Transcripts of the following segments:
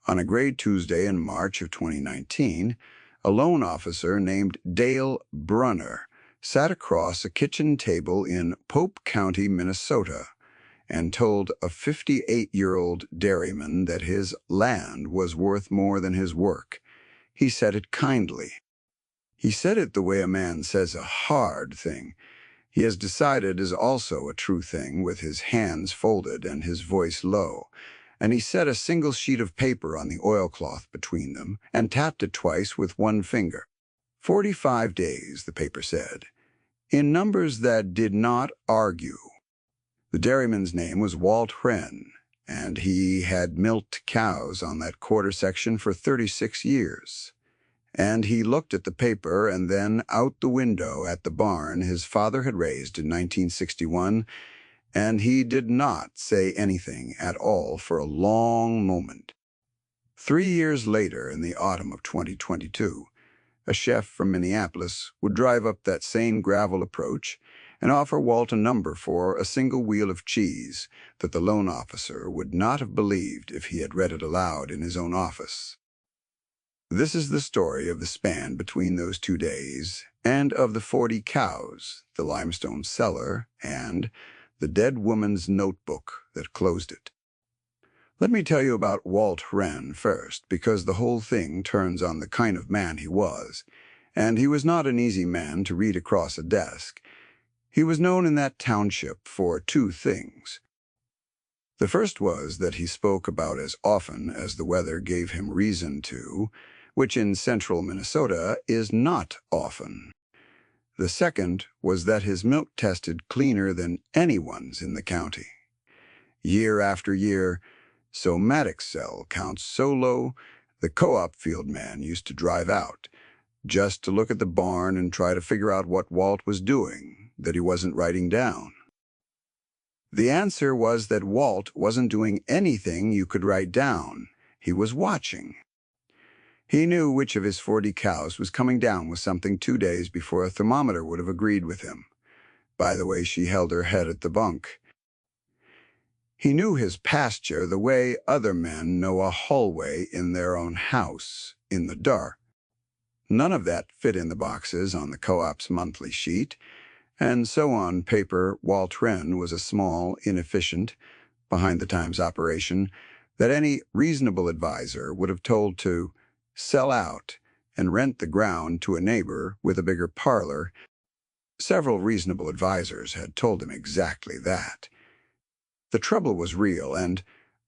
On a gray Tuesday in March of 2019, a loan officer named Dale Brunner sat across a kitchen table in Pope County, Minnesota, and told a 58-year-old dairyman that his land was worth more than his work. He said it kindly. He said it the way a man says a hard thing he has decided is also a true thing, with his hands folded and his voice low, and he set a single sheet of paper on the oilcloth between them and tapped it twice with one finger. 45 days, the paper said, in numbers that did not argue. The dairyman's name was Walt Wren, and he had milked cows on that quarter section for 36 years. And he looked at the paper and then out the window at the barn his father had raised in 1961, and he did not say anything at all for a long moment. 3 years later, in the autumn of 2022, a chef from Minneapolis would drive up that same gravel approach and offer Walt a number for a single wheel of cheese that the loan officer would not have believed if he had read it aloud in his own office. This is the story of the span between those 2 days, and of the 40 cows, the limestone cellar, and the dead woman's notebook that closed it. Let me tell you about Walt Wren first, because the whole thing turns on the kind of man he was, and he was not an easy man to read across a desk. He was known in that township for 2 things. The first was that he spoke about as often as the weather gave him reason to, which in central Minnesota is not often. The second was that his milk tested cleaner than anyone's in the county. Year after year, somatic cell counts so low, the co-op field man used to drive out, just to look at the barn and try to figure out what Walt was doing that he wasn't writing down. The answer was that Walt wasn't doing anything you could write down. He was watching. He knew which of his 40 cows was coming down with something 2 days before a thermometer would have agreed with him, by the way she held her head at the bunk. He knew his pasture the way other men know a hallway in their own house, in the dark. None of that fit in the boxes on the co-op's monthly sheet, and so on paper Walt Wren was a small, inefficient, behind-the-times operation that any reasonable advisor would have told to sell out and rent the ground to a neighbor with a bigger parlor. Several reasonable advisors had told him exactly that. The trouble was real, and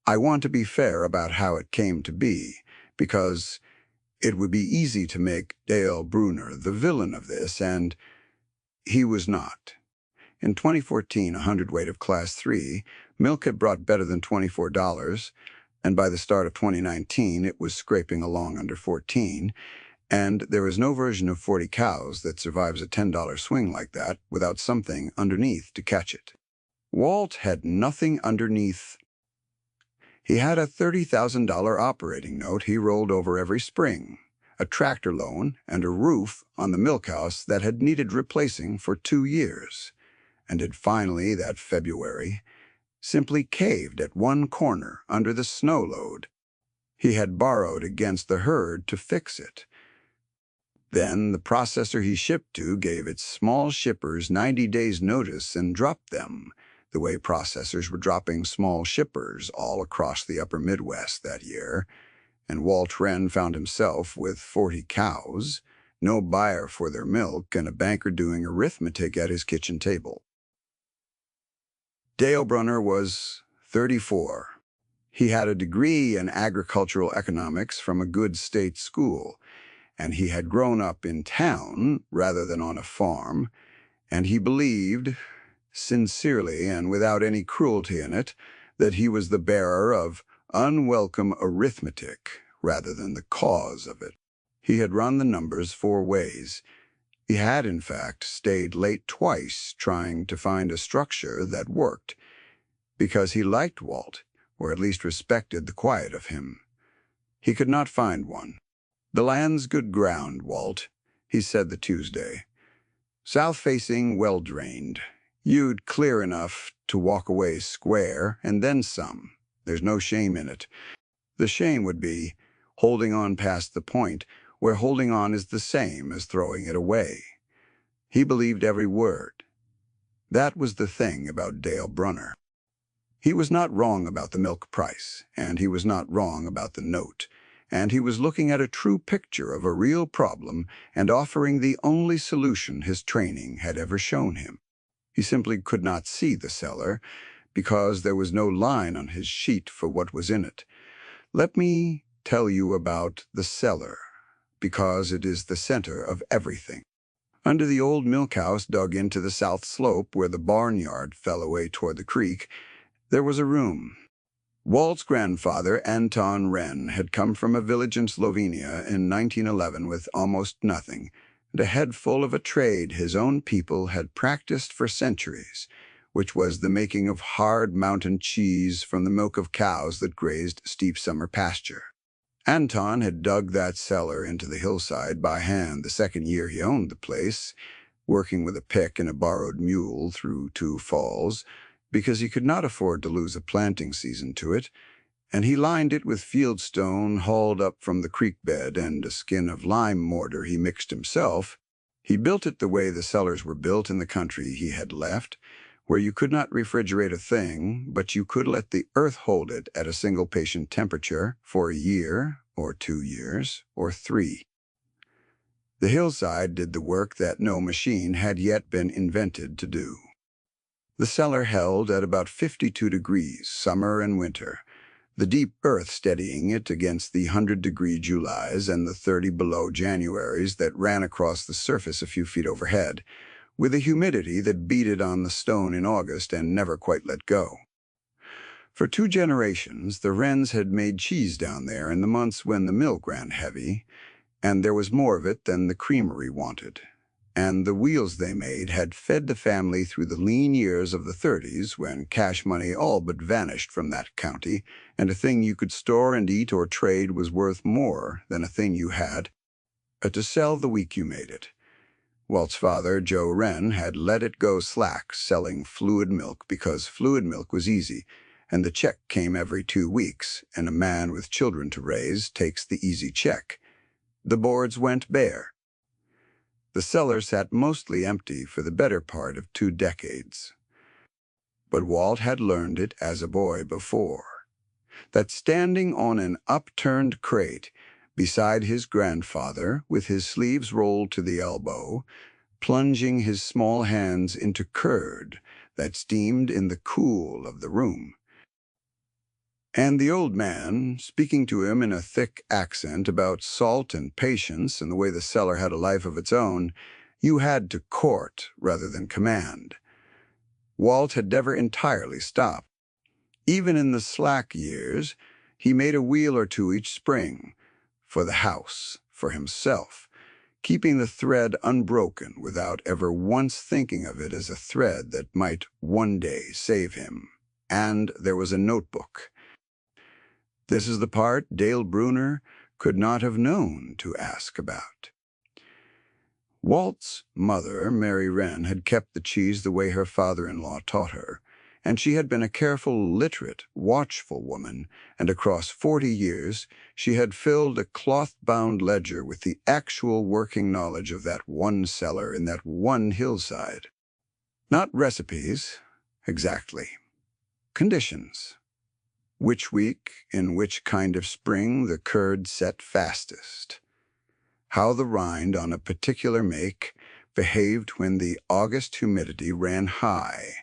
I want to be fair about how it came to be, because it would be easy to make Dale Brunner the villain of this, and he was not. In 2014, a hundredweight of Class 3, milk had brought better than $24, and by the start of 2019, it was scraping along under 14, and there is no version of 40 cows that survives a $10 swing like that without something underneath to catch it. Walt had nothing underneath. He had a $30,000 operating note he rolled over every spring, a tractor loan, and a roof on the milk house that had needed replacing for 2 years, and had finally, that February, simply caved at one corner under the snow load. He had borrowed against the herd to fix it. Then the processor he shipped to gave its small shippers 90 days' notice and dropped them, the way processors were dropping small shippers all across the upper Midwest that year, and Walt Wren found himself with 40 cows, no buyer for their milk, and a banker doing arithmetic at his kitchen table. Dale Brunner was 34. He had a degree in agricultural economics from a good state school, and he had grown up in town rather than on a farm, and he believed, sincerely and without any cruelty in it, that he was the bearer of unwelcome arithmetic rather than the cause of it. He had run the numbers 4 ways. He had, in fact, stayed late twice trying to find a structure that worked, because he liked Walt, or at least respected the quiet of him. He could not find one. "The land's good ground, Walt," he said the Tuesday. "South-facing, well-drained. You'd clear enough to walk away square, and then some. There's no shame in it. The shame would be holding on past the point where holding on is the same as throwing it away. He believed every word. That was the thing about Dale Brunner. He was not wrong about the milk price, and he was not wrong about the note, and he was looking at a true picture of a real problem and offering the only solution his training had ever shown him. He simply could not see the cellar because there was no line on his sheet for what was in it. Let me tell you about the cellar, because it is the center of everything. Under the old milk house dug into the south slope where the barnyard fell away toward the creek, there was a room. Walt's grandfather, Anton Wren, had come from a village in Slovenia in 1911 with almost nothing, and a head full of a trade his own people had practiced for centuries, which was the making of hard mountain cheese from the milk of cows that grazed steep summer pasture. Anton had dug that cellar into the hillside by hand the second year he owned the place, working with a pick and a borrowed mule through 2 falls, because he could not afford to lose a planting season to it, and he lined it with fieldstone hauled up from the creek bed and a skin of lime mortar he mixed himself. He built it the way the cellars were built in the country he had left, where you could not refrigerate a thing, but you could let the earth hold it at a single patient temperature for a year, or 2 years, or 3. The hillside did the work that no machine had yet been invented to do. The cellar held at about 52 degrees, summer and winter, the deep earth steadying it against the 100-degree Julys and the 30-below Januaries that ran across the surface a few feet overhead, with a humidity that beat it on the stone in August and never quite let go. For 2 generations, the Wrens had made cheese down there in the months when the milk ran heavy, and there was more of it than the creamery wanted. And the wheels they made had fed the family through the lean years of the 30s when cash money all but vanished from that county, and a thing you could store and eat or trade was worth more than a thing you had to sell the week you made it. Walt's father, Joe Wren, had let it go slack selling fluid milk because fluid milk was easy, and the check came every 2 weeks, and a man with children to raise takes the easy check. The boards went bare. The cellar sat mostly empty for the better part of 2 decades. But Walt had learned it as a boy before, that standing on an upturned crate beside his grandfather with his sleeves rolled to the elbow, plunging his small hands into curd that steamed in the cool of the room, and the old man, speaking to him in a thick accent about salt and patience and the way the cellar had a life of its own, you had to court rather than command. Walt had never entirely stopped. Even in the slack years, he made a wheel or 2 each spring, for the house, for himself, keeping the thread unbroken without ever once thinking of it as a thread that might one day save him. And there was a notebook. This is the part Dale Brunner could not have known to ask about. Walt's mother, Mary Wren, had kept the cheese the way her father-in-law taught her, and she had been a careful, literate, watchful woman, and across 40 years she had filled a cloth-bound ledger with the actual working knowledge of that one cellar in that one hillside. Not recipes, exactly. Conditions. Which week, in which kind of spring, the curd set fastest. How the rind on a particular make behaved when the August humidity ran high.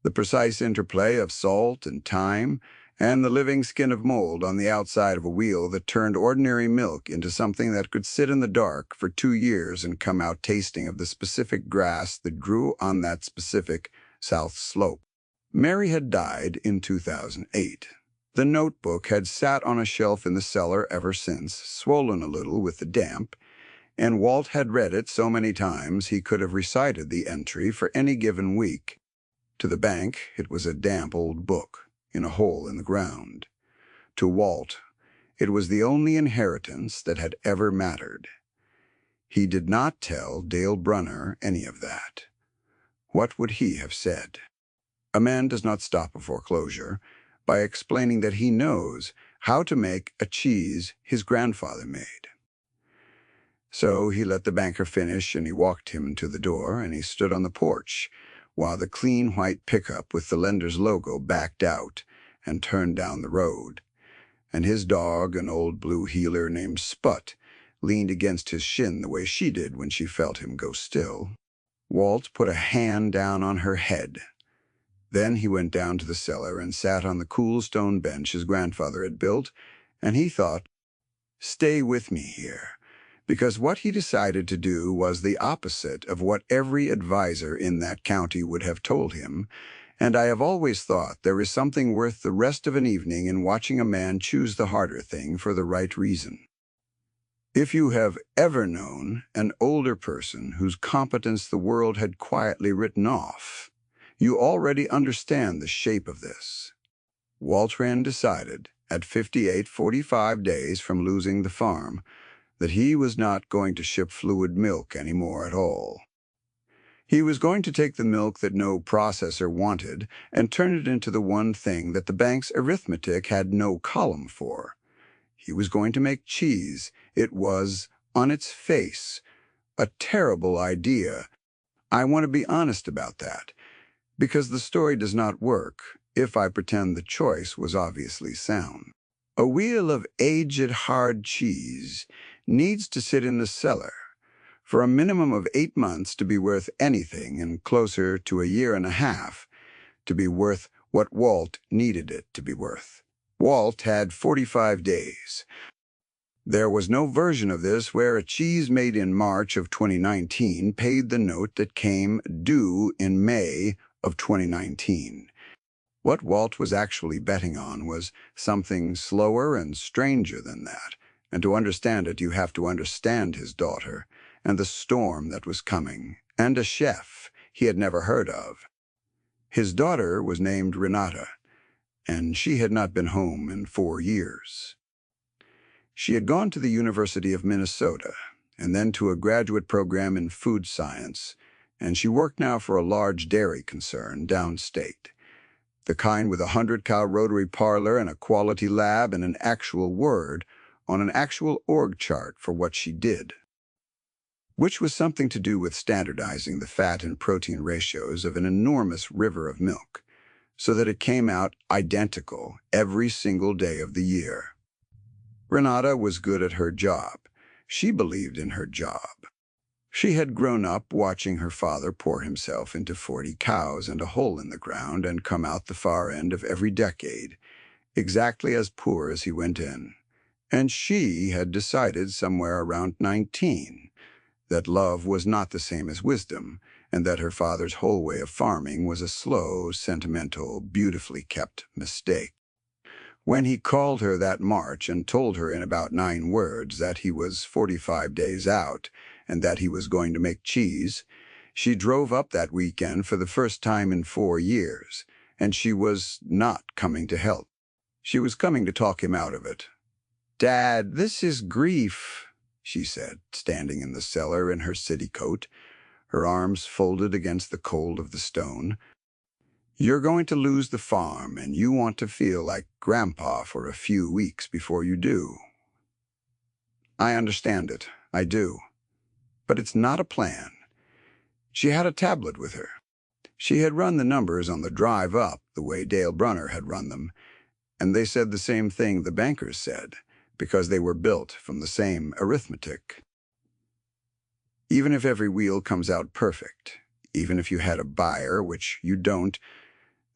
The precise interplay of salt and thyme, and the living skin of mold on the outside of a wheel that turned ordinary milk into something that could sit in the dark for 2 years and come out tasting of the specific grass that grew on that specific south slope. Mary had died in 2008. The notebook had sat on a shelf in the cellar ever since, swollen a little with the damp, and Walt had read it so many times he could have recited the entry for any given week. To the bank, it was a damp old book in a hole in the ground. To Walt, it was the only inheritance that had ever mattered. He did not tell Dale Brunner any of that. What would he have said? A man does not stop a foreclosure by explaining that he knows how to make a cheese his grandfather made. So he let the banker finish, and he walked him to the door, and he stood on the porch, while the clean white pickup with the lender's logo backed out and turned down the road. And his dog, an old blue heeler named Sput, leaned against his shin the way she did when she felt him go still. Walt put a hand down on her head. Then he went down to the cellar and sat on the cool stone bench his grandfather had built, and he thought, "Stay with me here," because what he decided to do was the opposite of what every advisor in that county would have told him, and I have always thought there is something worth the rest of an evening in watching a man choose the harder thing for the right reason. If you have ever known an older person whose competence the world had quietly written off, you already understand the shape of this. Walt Wren decided, at 45 days from losing the farm, that he was not going to ship fluid milk anymore at all. He was going to take the milk that no processor wanted and turn it into the one thing that the bank's arithmetic had no column for. He was going to make cheese. It was, on its face, a terrible idea. I want to be honest about that, because the story does not work if I pretend the choice was obviously sound. A wheel of aged hard cheese needs to sit in the cellar for a minimum of 8 months to be worth anything, and closer to a year and a half to be worth what Walt needed it to be worth. Walt had 45 days. There was no version of this where a cheese made in March of 2019 paid the note that came due in May of 2019. What Walt was actually betting on was something slower and stranger than that, and to understand it you have to understand his daughter, and the storm that was coming, and a chef he had never heard of. His daughter was named Renata, and she had not been home in 4 years. She had gone to the University of Minnesota, and then to a graduate program in food science, and she worked now for a large dairy concern downstate, the kind with a 100-cow rotary parlor and a quality lab and an actual word on an actual org chart for what she did, which was something to do with standardizing the fat and protein ratios of an enormous river of milk, so that it came out identical every single day of the year. Renata was good at her job. She believed in her job. She had grown up watching her father pour himself into 40 cows and a hole in the ground and come out the far end of every decade, exactly as poor as he went in. And she had decided somewhere around 19 that love was not the same as wisdom, and that her father's whole way of farming was a slow, sentimental, beautifully kept mistake. When he called her that March and told her in about 9 words that he was 45 days out and that he was going to make cheese, she drove up that weekend for the first time in 4 years, and she was not coming to help. She was coming to talk him out of it. "Dad, this is grief," she said, standing in the cellar in her city coat, her arms folded against the cold of the stone. "You're going to lose the farm, and you want to feel like Grandpa for a few weeks before you do. I understand it, I do. But it's not a plan." She had a tablet with her. She had run the numbers on the drive up the way Dale Brunner had run them, and they said the same thing the bankers said, because they were built from the same arithmetic. Even if every wheel comes out perfect, even if you had a buyer, which you don't,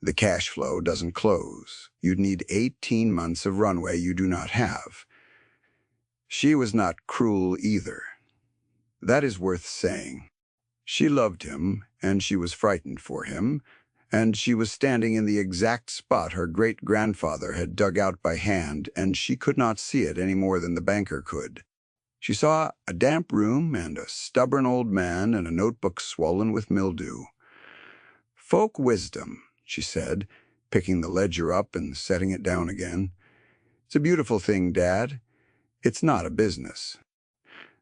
the cash flow doesn't close. You'd need 18 months of runway you do not have. She was not cruel either. That is worth saying. She loved him, and she was frightened for him, and she was standing in the exact spot her great-grandfather had dug out by hand, and she could not see it any more than the banker could. She saw a damp room and a stubborn old man and a notebook swollen with mildew. "Folk wisdom," she said, picking the ledger up and setting it down again. "It's a beautiful thing, Dad. It's not a business."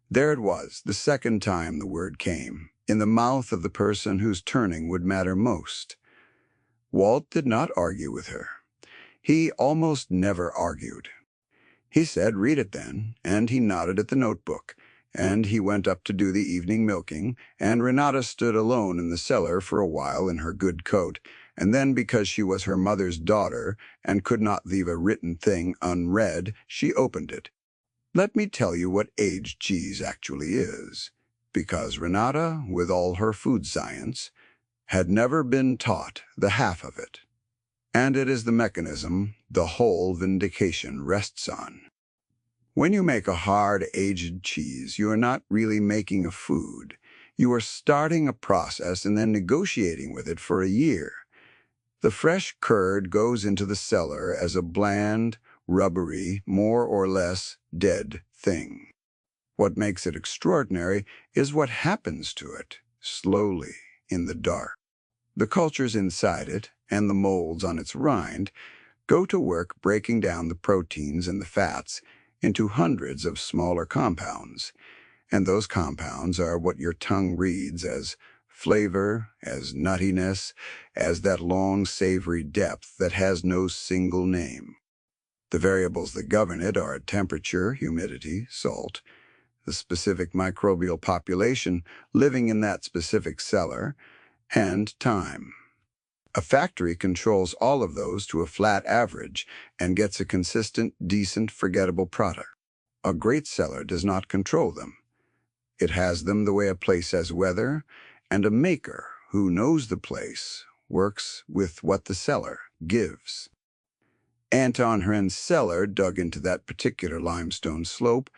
There it was, the second time the word came, in the mouth of the person whose turning would matter most. Walt did not argue with her. He almost never argued. He said, "Read it then," and he nodded at the notebook, and he went up to do the evening milking, and Renata stood alone in the cellar for a while in her good coat, and then because she was her mother's daughter and could not leave a written thing unread, she opened it. Let me tell you what aged cheese actually is, because Renata, with all her food science, had never been taught the half of it. And it is the mechanism the whole vindication rests on. When you make a hard, aged cheese, you are not really making a food. You are starting a process and then negotiating with it for a year. The fresh curd goes into the cellar as a bland, rubbery, more or less dead thing. What makes it extraordinary is what happens to it, slowly, in the dark. The cultures inside it, and the molds on its rind, go to work breaking down the proteins and the fats into hundreds of smaller compounds, and those compounds are what your tongue reads as flavor, as nuttiness, as that long, savory depth that has no single name. The variables that govern it are temperature, humidity, salt, the specific microbial population living in that specific cellar, and time. A factory controls all of those to a flat average and gets a consistent, decent, forgettable product. A great cellar does not control them. It has them the way a place has weather, and a maker who knows the place works with what the cellar gives. Anton Hren's cellar, dug into that particular limestone slope,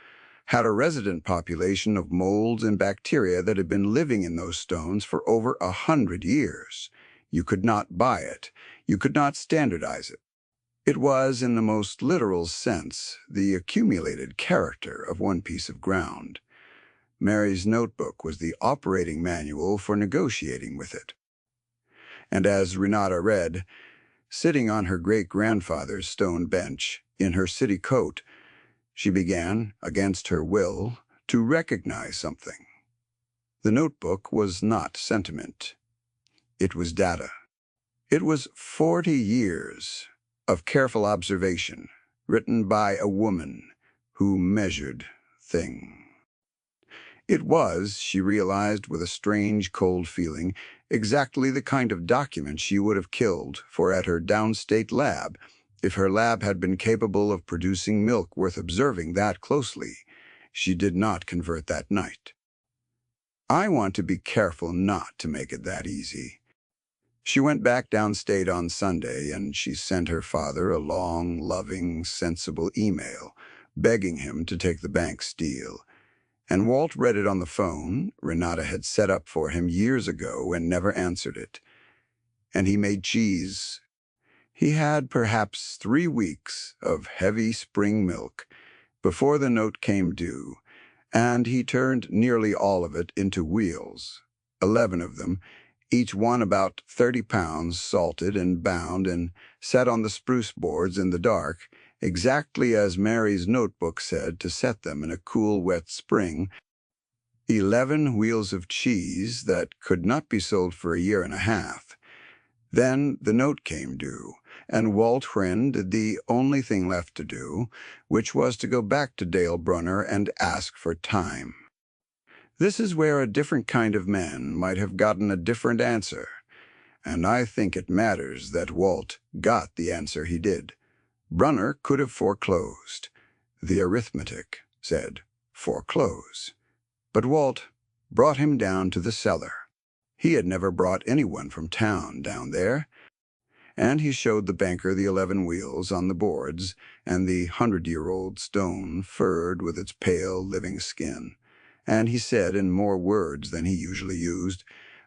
had a resident population of molds and bacteria that had been living in those stones for over 100 years. You could not buy it. You could not standardize it. It was, in the most literal sense, the accumulated character of one piece of ground. Mary's notebook was the operating manual for negotiating with it. And as Renata read, sitting on her great-grandfather's stone bench, in her city coat, she began, against her will, to recognize something. The notebook was not sentiment. It was data. It was 40 years of careful observation, written by a woman who measured things. It was, she realized with a strange, cold feeling, exactly the kind of document she would have killed for at her downstate lab, if her lab had been capable of producing milk worth observing that closely. She did not convert that night. I want to be careful not to make it that easy. She went back downstate on Sunday, and she sent her father a long, loving, sensible email, begging him to take the bank's deal. And Walt read it on the phone Renata had set up for him years ago and never answered it. And he made cheese. He had perhaps 3 weeks of heavy spring milk before the note came due, and he turned nearly all of it into wheels, 11 of them, each one about 30 pounds, salted and bound and set on the spruce boards in the dark, exactly as Mary's notebook said to set them in a cool, wet spring. 11 wheels of cheese that could not be sold for a year and a half. Then the note came due, and Walt Hren did the only thing left to do, which was to go back to Dale Brunner and ask for time. This is where a different kind of man might have gotten a different answer, and I think it matters that Walt got the answer he did. Brunner could have foreclosed. The arithmetic said foreclose. But Walt brought him down to the cellar. He had never brought anyone from town down there, and he showed the banker the 11 wheels on the boards and the 100-year-old stone furred with its pale, living skin. And he said in more words than he usually used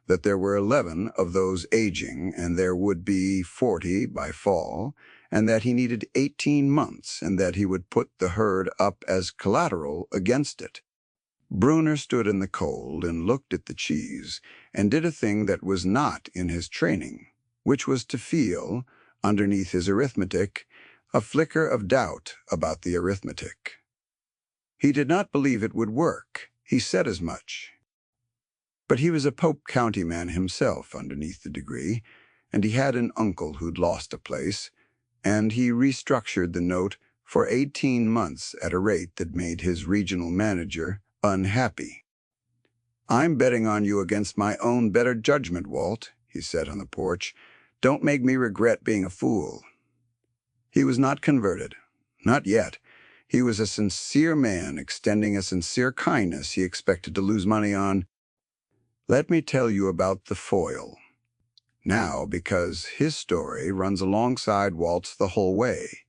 that there were 11 of those aging and there would be 40 by fall, and that he needed 18 months and that he would put the herd up as collateral against it. Brunner stood in the cold and looked at the cheese and did a thing that was not in his training, which was to feel, underneath his arithmetic, a flicker of doubt about the arithmetic. He did not believe it would work. He said as much. But he was a Pope County man himself underneath the degree, and he had an uncle who'd lost a place, and he restructured the note for 18 months at a rate that made his regional manager unhappy. "I'm betting on you against my own better judgment, Walt," he said on the porch. "Don't make me regret being a fool." He was not converted. Not yet. He was a sincere man extending a sincere kindness he expected to lose money on. Let me tell you about the foil now, because his story runs alongside Walt's the whole way,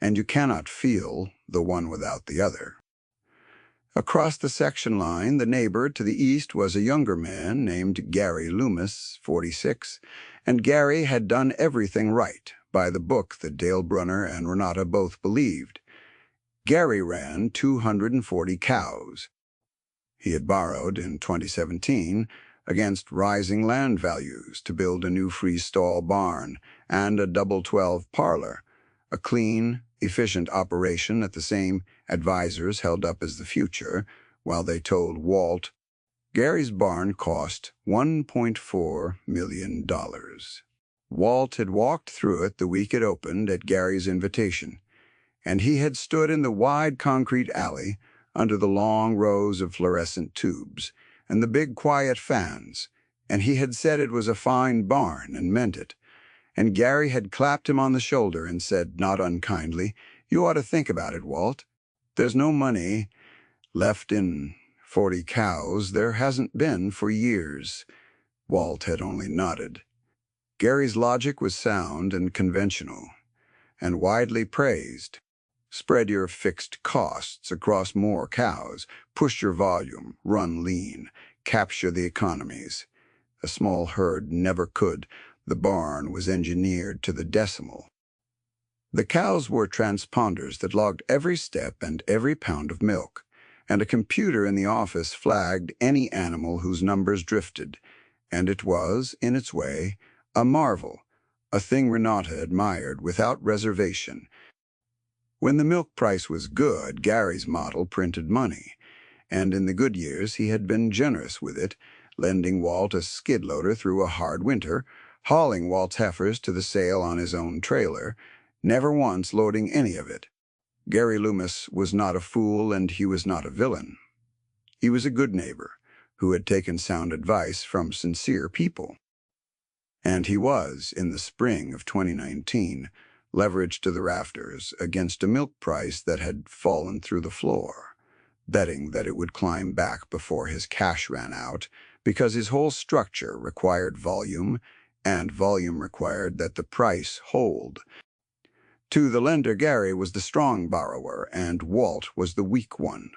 and you cannot feel the one without the other. Across the section line, the neighbor to the east was a younger man named Gary Loomis, 46, and Gary had done everything right, by the book that Dale Brunner and Renata both believed. Gary ran 240 cows. He had borrowed, in 2017, against rising land values to build a new freestall barn and a double 12 parlor, a clean, efficient operation that the same advisors held up as the future, while they told Walt Gary's barn cost $1.4 million. Walt had walked through it the week it opened at Gary's invitation, and he had stood in the wide concrete alley under the long rows of fluorescent tubes and the big quiet fans, and he had said it was a fine barn and meant it. And Gary had clapped him on the shoulder and said, not unkindly, "You ought to think about it, Walt. There's no money left in 40 cows. There hasn't been for years." Walt had only nodded. Gary's logic was sound and conventional, and widely praised. Spread your fixed costs across more cows, push your volume, run lean, capture the economies. A small herd never could. The barn was engineered to the decimal. The cows were transponders that logged every step and every pound of milk, and a computer in the office flagged any animal whose numbers drifted, and it was, in its way, a marvel, a thing Renata admired without reservation. When the milk price was good, Gary's model printed money, and in the good years he had been generous with it, lending Walt a skid loader through a hard winter, hauling Walt's heifers to the sale on his own trailer, never once loading any of it. Gary Loomis was not a fool, and he was not a villain. He was a good neighbor who had taken sound advice from sincere people. And he was, in the spring of 2019, leveraged to the rafters against a milk price that had fallen through the floor, betting that it would climb back before his cash ran out, because his whole structure required volume, and volume required that the price hold. To the lender, Gary was the strong borrower, and Walt was the weak one.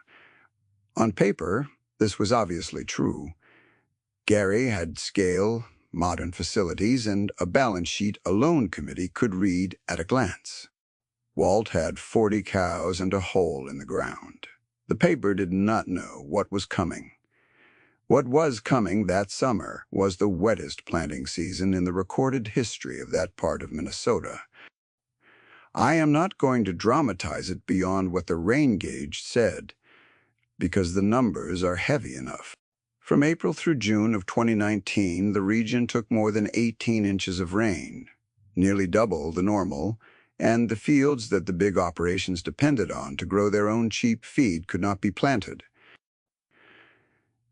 On paper, this was obviously true. Gary had scale, modern facilities, and a balance sheet a loan committee could read at a glance. Walt had 40 cows and a hole in the ground. The paper did not know what was coming. What was coming that summer was the wettest planting season in the recorded history of that part of Minnesota. I am not going to dramatize it beyond what the rain gauge said, because the numbers are heavy enough. From April through June of 2019, the region took more than 18 inches of rain, nearly double the normal, and the fields that the big operations depended on to grow their own cheap feed could not be planted.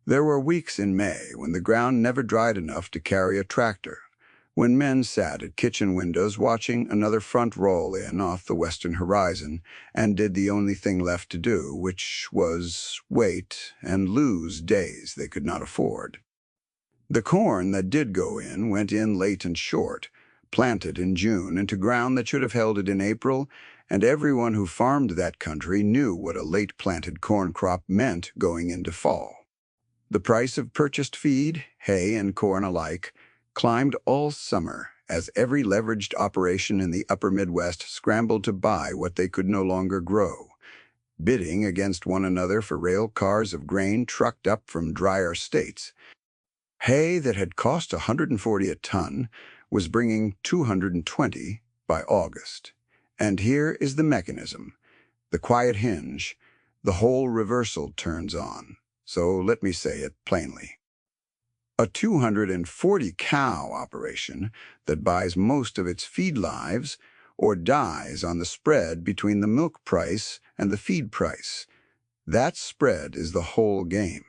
There were weeks in May when the ground never dried enough to carry a tractor, when men sat at kitchen windows watching another front roll in off the western horizon and did the only thing left to do, which was wait and lose days they could not afford. The corn that did go in went in late and short, planted in June into ground that should have held it in April, and everyone who farmed that country knew what a late-planted corn crop meant going into fall. The price of purchased feed, hay and corn alike, climbed all summer as every leveraged operation in the upper Midwest scrambled to buy what they could no longer grow, bidding against one another for rail cars of grain trucked up from drier states. Hay that had cost $140 a ton was bringing $220 by August. And here is the mechanism, the quiet hinge. The whole reversal turns on. So let me say it plainly. A 240-cow operation that buys most of its feed lives or dies on the spread between the milk price and the feed price. That spread is the whole game.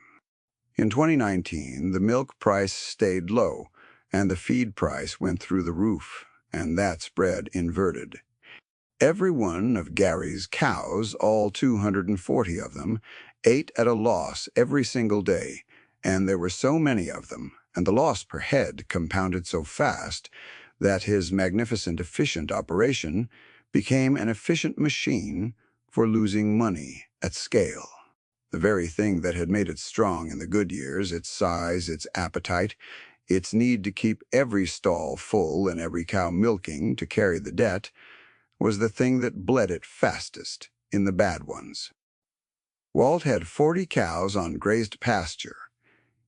In 2019, the milk price stayed low, and the feed price went through the roof, and that spread inverted. Every one of Gary's cows, all 240 of them, ate at a loss every single day, and there were so many of them, and the loss per head compounded so fast that his magnificent efficient operation became an efficient machine for losing money at scale. The very thing that had made it strong in the good years, its size, its appetite, its need to keep every stall full and every cow milking to carry the debt, was the thing that bled it fastest in the bad ones. Walt had 40 cows on grazed pasture.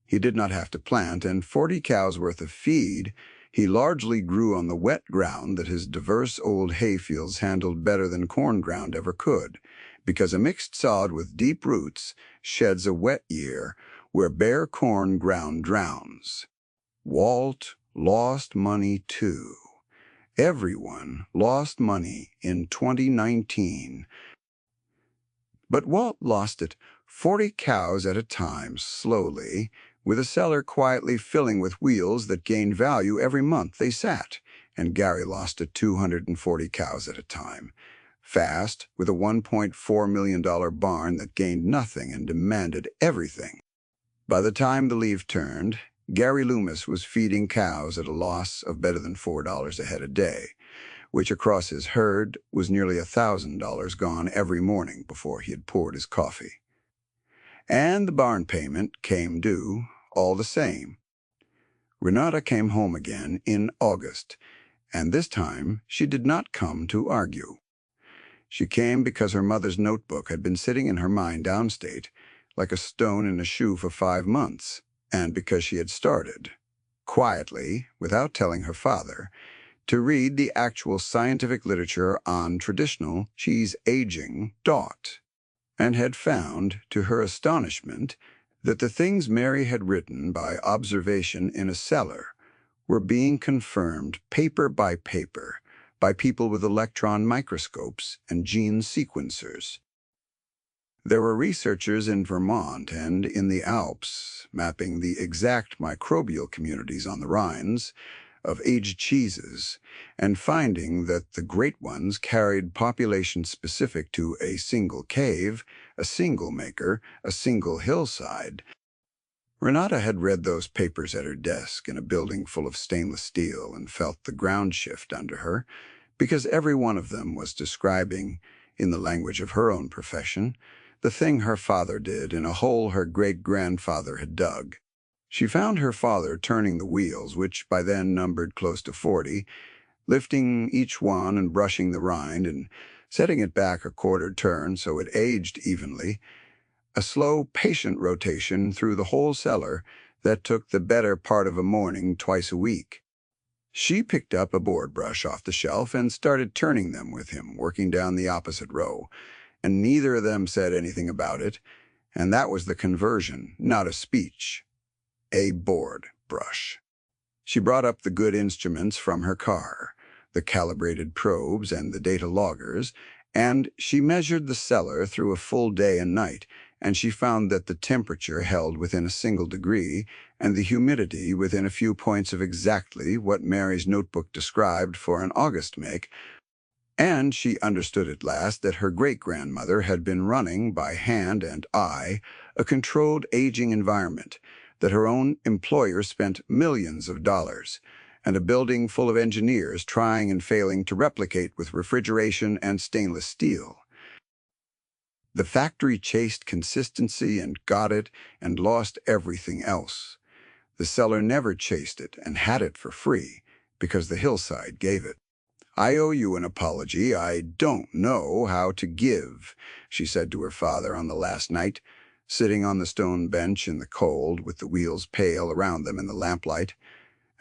He did not have to plant, and 40 cows worth of feed he largely grew on the wet ground that his diverse old hayfields handled better than corn ground ever could, because a mixed sod with deep roots sheds a wet year where bare corn ground drowns. Walt lost money too. Everyone lost money in 2019. But Walt lost it 40 cows at a time, slowly, with a cellar quietly filling with wheels that gained value every month they sat, and Gary lost it 240 cows at a time, fast, with a $1.4 million barn that gained nothing and demanded everything. By the time the leaf turned, Gary Loomis was feeding cows at a loss of better than $4 a head a day, which across his herd was nearly $1,000 gone every morning before he had poured his coffee. And the barn payment came due all the same. Renata came home again in August, and this time she did not come to argue. She came because her mother's notebook had been sitting in her mind downstate, like a stone in a shoe for 5 months, and because she had started, quietly, without telling her father, to read the actual scientific literature on traditional cheese aging, and had found, to her astonishment, that the things Mary had written by observation in a cellar were being confirmed paper by paper by people with electron microscopes and gene sequencers. There were researchers in Vermont and in the Alps mapping the exact microbial communities on the rinds of aged cheeses and finding that the great ones carried populations specific to a single cave, a single maker, a single hillside. Renata had read those papers at her desk in a building full of stainless steel and felt the ground shift under her, because every one of them was describing, in the language of her own profession, the thing her father did in a hole her great-grandfather had dug. She found her father turning the wheels, which by then numbered close to 40, lifting each one and brushing the rind and setting it back a quarter turn so it aged evenly, a slow, patient rotation through the whole cellar that took the better part of a morning twice a week. She picked up a board brush off the shelf and started turning them with him, working down the opposite row, and neither of them said anything about it, and that was the conversion, not a speech. A board brush. She brought up the good instruments from her car, the calibrated probes and the data loggers, and she measured the cellar through a full day and night, and she found that the temperature held within a single degree and the humidity within a few points of exactly what Mary's notebook described for an August make, and she understood at last that her great-grandmother had been running by hand and eye a controlled aging environment, that her own employer spent millions of dollars, and a building full of engineers trying and failing to replicate with refrigeration and stainless steel. The factory chased consistency and got it and lost everything else. The cellar never chased it and had it for free because the hillside gave it. "I owe you an apology. I don't know how to give," she said to her father on the last night, sitting on the stone bench in the cold with the wheels pale around them in the lamplight.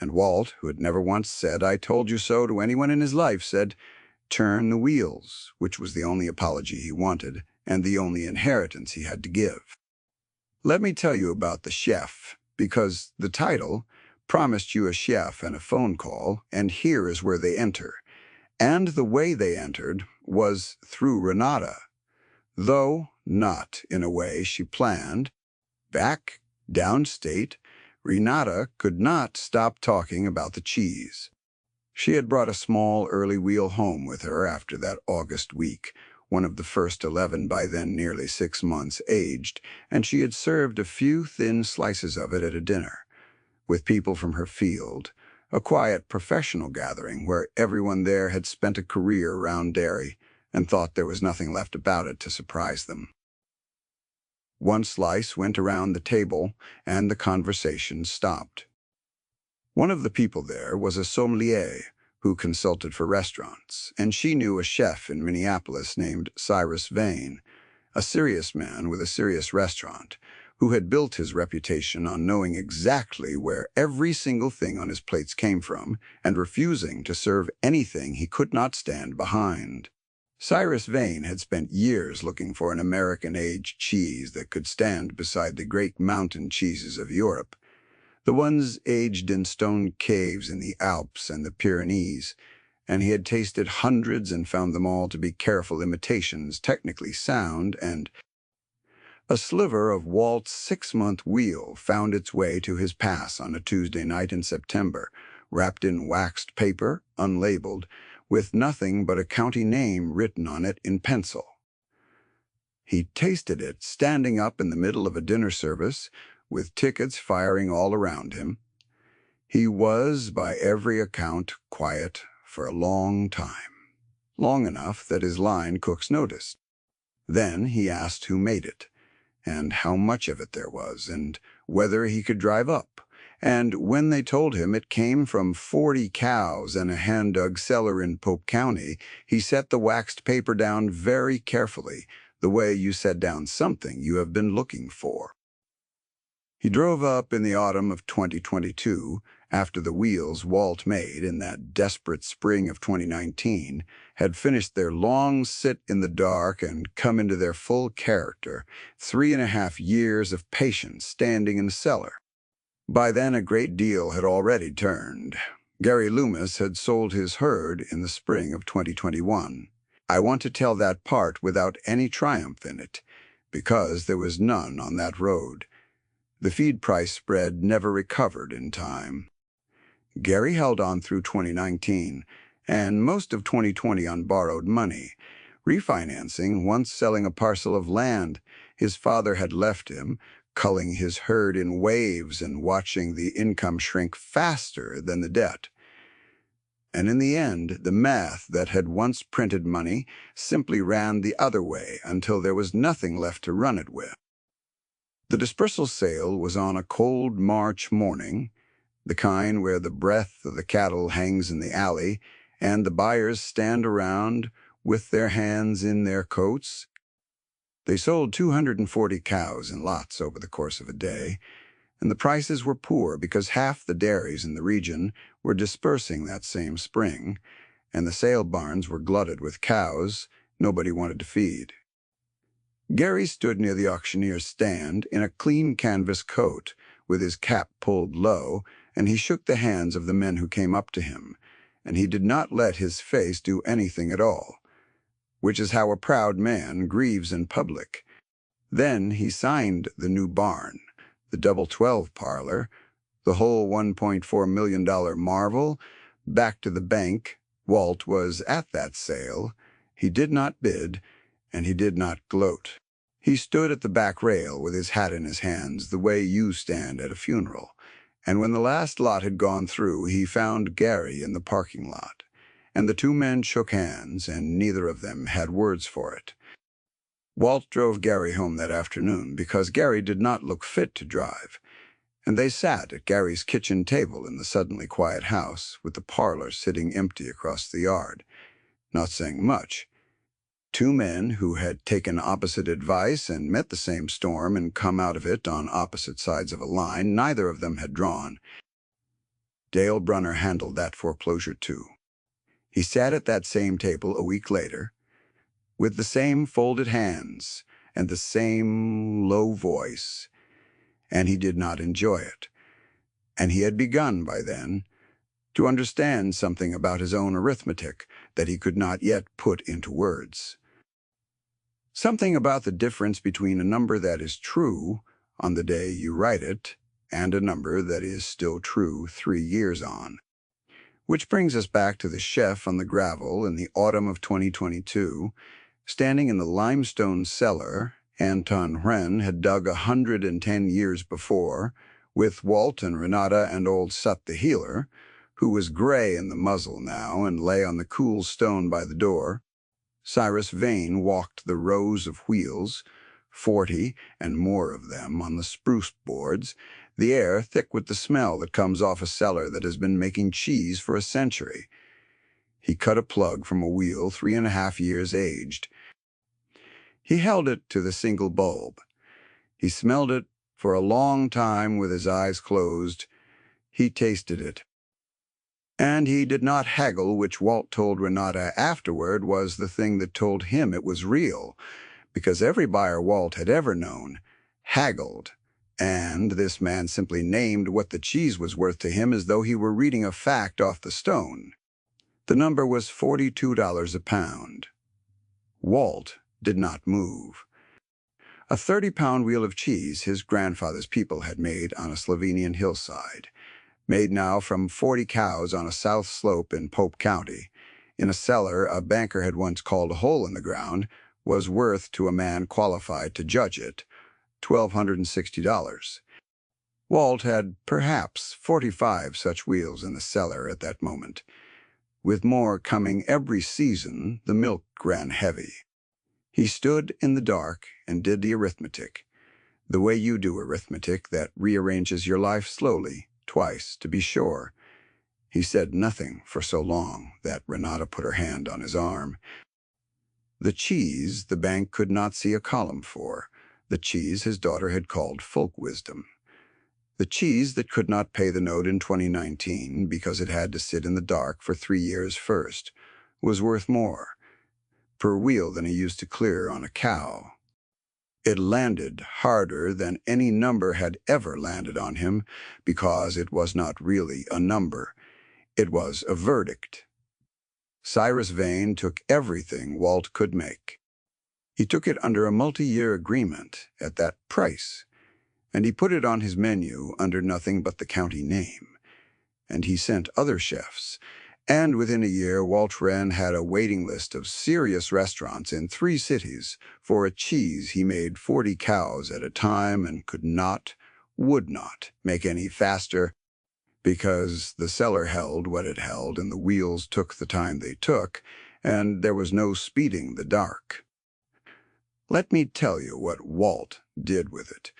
And Walt, who had never once said, "I told you so" to anyone in his life, said, "Turn the wheels," which was the only apology he wanted and the only inheritance he had to give. Let me tell you about the chef, because the title promised you a chef and a phone call, and here is where they enter. And the way they entered was through Renata, though not in a way she planned. Back downstate, Renata could not stop talking about the cheese. She had brought a small early wheel home with her after that August week, one of the first 11 by then nearly 6 months aged, and she had served a few thin slices of it at a dinner, with people from her field, a quiet professional gathering where everyone there had spent a career around dairy and thought there was nothing left about it to surprise them. One slice went around the table, and the conversation stopped. One of the people there was a sommelier who consulted for restaurants, and she knew a chef in Minneapolis named Cyrus Vane, a serious man with a serious restaurant, who had built his reputation on knowing exactly where every single thing on his plates came from and refusing to serve anything he could not stand behind. Cyrus Vane had spent years looking for an American-aged cheese that could stand beside the great mountain cheeses of Europe, the ones aged in stone caves in the Alps and the Pyrenees, and he had tasted hundreds and found them all to be careful imitations, technically sound, and a sliver of Walt's 6-month wheel found its way to his pass on a Tuesday night in September, wrapped in waxed paper, unlabeled, with nothing but a county name written on it in pencil. He tasted it standing up in the middle of a dinner service, with tickets firing all around him. He was, by every account, quiet for a long time, long enough that his line cooks noticed. Then he asked who made it, and how much of it there was, and whether he could drive up. And when they told him it came from 40 cows and a hand-dug cellar in Pope County, he set the waxed paper down very carefully, the way you set down something you have been looking for. He drove up in the autumn of 2022, after the wheels Walt made in that desperate spring of 2019 had finished their long sit in the dark and come into their full character, 3.5 years of patience standing in the cellar. By then a great deal had already turned. Gary Loomis had sold his herd in the spring of 2021. I want to tell that part without any triumph in it, because there was none on that road. The feed price spread never recovered in time. Gary held on through 2019 and most of 2020 on borrowed money, refinancing once selling a parcel of land his father had left him, culling his herd in waves and watching the income shrink faster than the debt. And in the end, the math that had once printed money simply ran the other way until there was nothing left to run it with. The dispersal sale was on a cold March morning, the kind where the breath of the cattle hangs in the alley and the buyers stand around with their hands in their coats. They sold 240 cows in lots over the course of a day, and the prices were poor because half the dairies in the region were dispersing that same spring, and the sale barns were glutted with cows nobody wanted to feed. Gary stood near the auctioneer's stand in a clean canvas coat, with his cap pulled low, and he shook the hands of the men who came up to him, and he did not let his face do anything at all, which is how a proud man grieves in public. Then he signed the new barn, the double 12 parlor, the whole $1.4 million marvel, back to the bank. Walt was at that sale. He did not bid, and he did not gloat. He stood at the back rail with his hat in his hands, the way you stand at a funeral, and when the last lot had gone through, he found Gary in the parking lot, and the two men shook hands, and neither of them had words for it. Walt drove Gary home that afternoon because Gary did not look fit to drive, and they sat at Gary's kitchen table in the suddenly quiet house, with the parlor sitting empty across the yard, not saying much. Two men who had taken opposite advice and met the same storm and come out of it on opposite sides of a line neither of them had drawn. Dale Brunner handled that foreclosure too. He sat at that same table a week later, with the same folded hands and the same low voice, and he did not enjoy it. And he had begun by then to understand something about his own arithmetic that he could not yet put into words. Something about the difference between a number that is true on the day you write it and a number that is still true 3 years on. Which brings us back to the chef on the gravel in the autumn of 2022. Standing in the limestone cellar Anton Wren had dug 110 years before, with Walt and Renata and old Sut the healer, who was gray in the muzzle now and lay on the cool stone by the door. Cyrus Vane walked the rows of wheels, 40 and more of them on the spruce boards, the air thick with the smell that comes off a cellar that has been making cheese for a century. He cut a plug from a wheel 3.5 years aged. He held it to the single bulb. He smelled it for a long time with his eyes closed. He tasted it. And he did not haggle, which Walt told Renata afterward was the thing that told him it was real, because every buyer Walt had ever known haggled, and this man simply named what the cheese was worth to him as though he were reading a fact off the stone. The number was $42 a pound. Walt did not move. A 30-pound wheel of cheese his grandfather's people had made on a Slovenian hillside, made now from 40 cows on a south slope in Pope County, in a cellar a banker had once called a hole in the ground, was worth to a man qualified to judge it $1,260. Walt had perhaps 45 such wheels in the cellar at that moment. With more coming every season, the milk ran heavy. He stood in the dark and did the arithmetic, the way you do arithmetic that rearranges your life slowly, twice, to be sure. He said nothing for so long that Renata put her hand on his arm. The cheese the bank could not see a column for, the cheese his daughter had called folk wisdom. The cheese that could not pay the note in 2019 because it had to sit in the dark for 3 years first was worth more per wheel than he used to clear on a cow. It landed harder than any number had ever landed on him because it was not really a number. It was a verdict. Cyrus Vane took everything Walt could make. He took it under a multi-year agreement at that price, and he put it on his menu under nothing but the county name. And he sent other chefs, and within a year Walt Wren had a waiting list of serious restaurants in 3 cities for a cheese he made 40 cows at a time and would not make any faster, because the cellar held what it held and the wheels took the time they took, and there was no speeding the dark. Let me tell you what Walt did with it,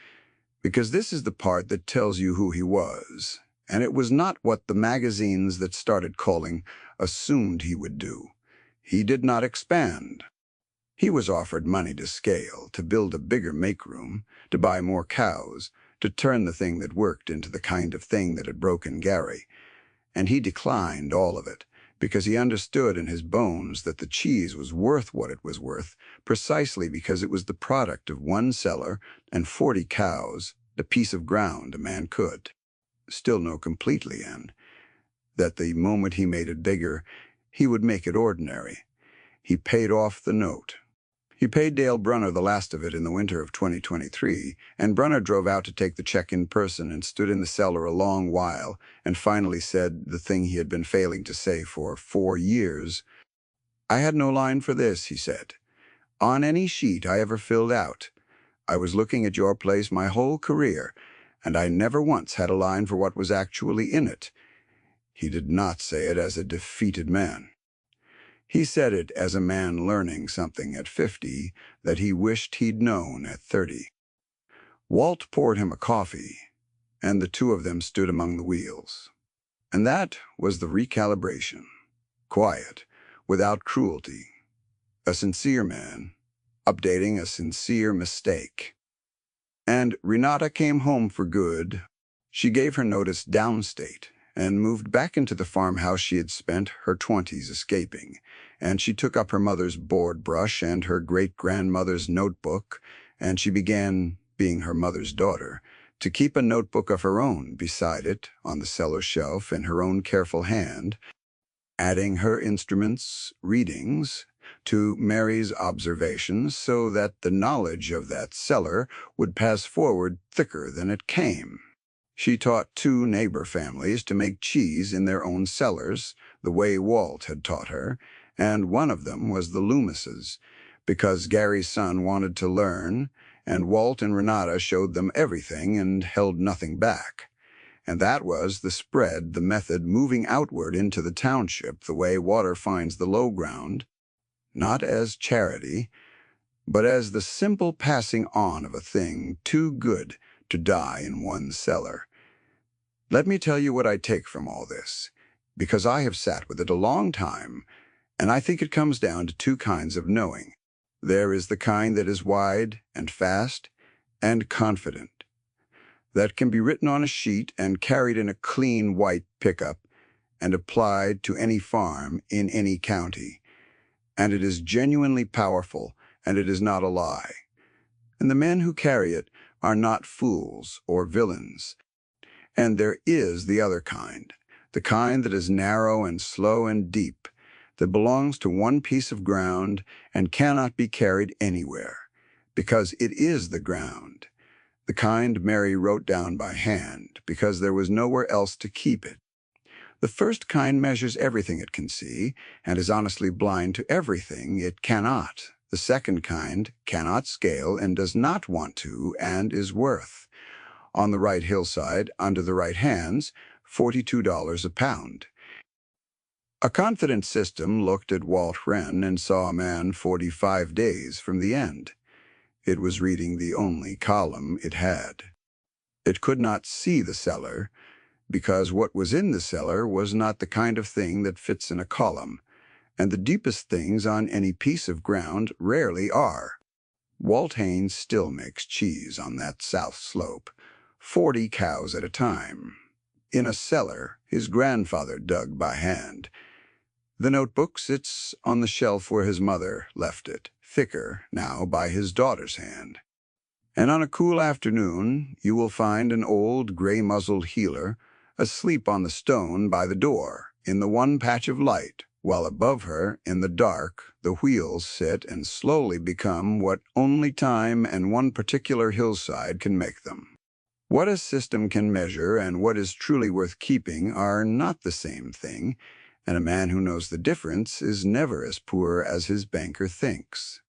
because this is the part that tells you who he was, and it was not what the magazines that started calling assumed he would do. He did not expand. He was offered money to scale, to build a bigger make-room, to buy more cows, to turn the thing that worked into the kind of thing that had broken Gary. And he declined all of it, because he understood in his bones that the cheese was worth what it was worth, precisely because it was the product of 1 cellar and 40 cows, the piece of ground a man could still know completely, and that the moment he made it bigger, he would make it ordinary. He paid off the note. He paid Dale Brunner the last of it in the winter of 2023, and Brunner drove out to take the check in person and stood in the cellar a long while and finally said the thing he had been failing to say for 4 years. "I had no line for this," he said, "on any sheet I ever filled out. I was looking at your place my whole career, and I never once had a line for what was actually in it." He did not say it as a defeated man. He said it as a man learning something at 50 that he wished he'd known at 30. Walt poured him a coffee, and the 2 of them stood among the wheels. And that was the recalibration. Quiet, without cruelty. A sincere man, updating a sincere mistake. And Renata came home for good. She gave her notice downstate and moved back into the farmhouse she had spent her 20s escaping, and she took up her mother's board brush and her great-grandmother's notebook, and she began, being her mother's daughter, to keep a notebook of her own beside it on the cellar shelf in her own careful hand. adding her instruments' readings to Mary's observations so that the knowledge of that cellar would pass forward thicker than it came. She taught 2 neighbor families to make cheese in their own cellars, the way Walt had taught her, and one of them was the Loomises, because Gary's son wanted to learn, and Walt and Renata showed them everything and held nothing back. And that was the spread, the method moving outward into the township the way water finds the low ground, not as charity, but as the simple passing on of a thing too good to die in one cellar. Let me tell you what I take from all this, because I have sat with it a long time, and I think it comes down to 2 kinds of knowing. There is the kind that is wide and fast and confident, that can be written on a sheet and carried in a clean white pickup and applied to any farm in any county. And it is genuinely powerful, and it is not a lie. And the men who carry it are not fools or villains. And there is the other kind, the kind that is narrow and slow and deep, that belongs to one piece of ground and cannot be carried anywhere, because it is the ground, the kind Mary wrote down by hand, because there was nowhere else to keep it. The first kind measures everything it can see, and is honestly blind to everything it cannot. The second kind cannot scale and does not want to, and is worth, on the right hillside, under the right hands, $42 a pound. A confident system looked at Walt Wren and saw a man 45 days from the end. It was reading the only column it had. It could not see the cellar, because what was in the cellar was not the kind of thing that fits in a column, and the deepest things on any piece of ground rarely are. Walt Haynes still makes cheese on that south slope, 40 cows at a time, in a cellar his grandfather dug by hand. The notebook sits on the shelf where his mother left it, thicker now by his daughter's hand. And on a cool afternoon you will find an old gray-muzzled heeler asleep on the stone by the door, in the one patch of light, while above her, in the dark, the wheels sit and slowly become what only time and one particular hillside can make them. What a system can measure and what is truly worth keeping are not the same thing, and a man who knows the difference is never as poor as his banker thinks.